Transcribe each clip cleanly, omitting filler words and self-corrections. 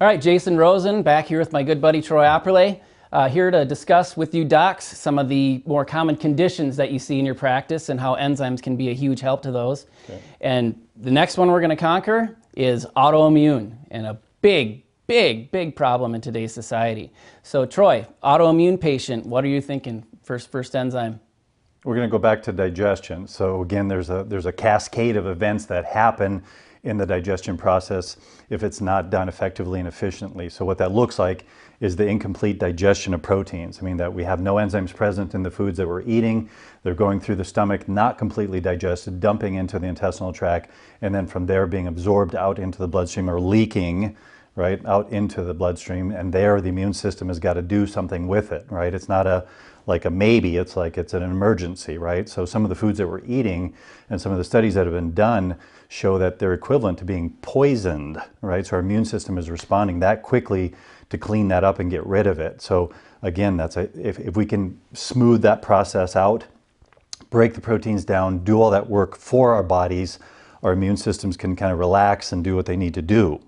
All right, Jason Rosen back here with my good buddy Troy Opperley, here to discuss with you docs some of the more common conditions that you see in your practice and how enzymes can be a huge help to those. Okay. And the next one we're going to conquer is autoimmune, and a big problem in today's society. So Troy, autoimmune patient, what are you thinking first enzyme? We're going to go back to digestion. So again, there's a cascade of events that happen in the digestion process if it's not done effectively and efficiently. So what that looks like is the incomplete digestion of proteins. I mean that we have no enzymes present in the foods that we're eating. They're going through the stomach, not completely digested, dumping into the intestinal tract, and then from there being absorbed out into the bloodstream or leaking right out into the bloodstream, and there the immune system has got to do something with it, right? It's not like a maybe, it's like it's an emergency, right? So some of the foods that we're eating and some of the studies that have been done show that they're equivalent to being poisoned, right? So our immune system is responding that quickly to clean that up and get rid of it. So again, if we can smooth that process out, break the proteins down, do all that work for our bodies, our immune systems can kind of relax and do what they need to do.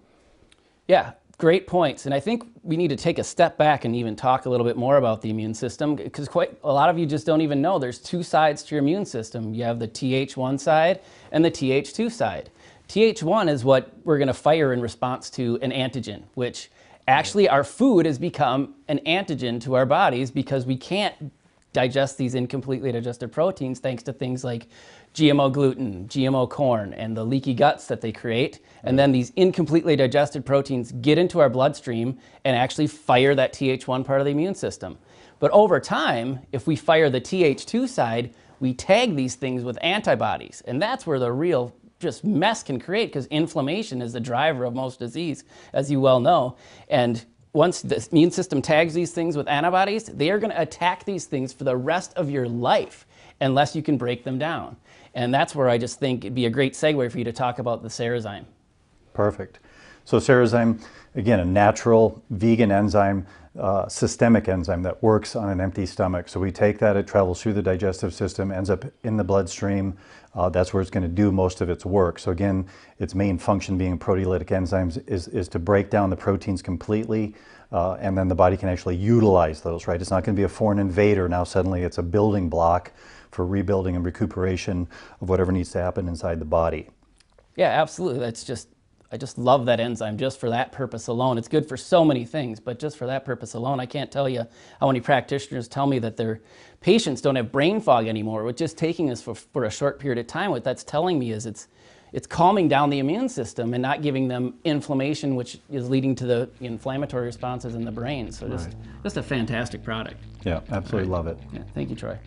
Yeah, great points. And I think we need to take a step back and even talk a little bit more about the immune system, because quite a lot of you just don't even know there's two sides to your immune system. You have the Th1 side and the Th2 side. Th1 is what we're going to fire in response to an antigen, which actually our food has become an antigen to our bodies because we can't digest these incompletely digested proteins thanks to things like GMO gluten, GMO corn, and the leaky guts that they create. And then these incompletely digested proteins get into our bloodstream and actually fire that Th1 part of the immune system. But over time, if we fire the Th2 side, we tag these things with antibodies. And that's where the real just mess can create, because inflammation is the driver of most disease, as you well know. And once the immune system tags these things with antibodies, they are going to attack these things for the rest of your life unless you can break them down. And that's where I just think it'd be a great segue for you to talk about the Serraxym. Perfect. So Serraxym, again, a natural vegan enzyme, systemic enzyme that works on an empty stomach. So we take that, it travels through the digestive system, ends up in the bloodstream. That's where it's going to do most of its work. So again, its main function being proteolytic enzymes is to break down the proteins completely, and then the body can actually utilize those, right? It's not going to be a foreign invader. Now suddenly it's a building block for rebuilding and recuperation of whatever needs to happen inside the body. Yeah, absolutely. I just love that enzyme just for that purpose alone. It's good for so many things, but just for that purpose alone, I can't tell you how many practitioners tell me that their patients don't have brain fog anymore with just taking this for a short period of time. What that's telling me is it's calming down the immune system and not giving them inflammation, which is leading to the inflammatory responses in the brain. So just a fantastic product. Yeah, absolutely love it. Yeah, thank you, Troy.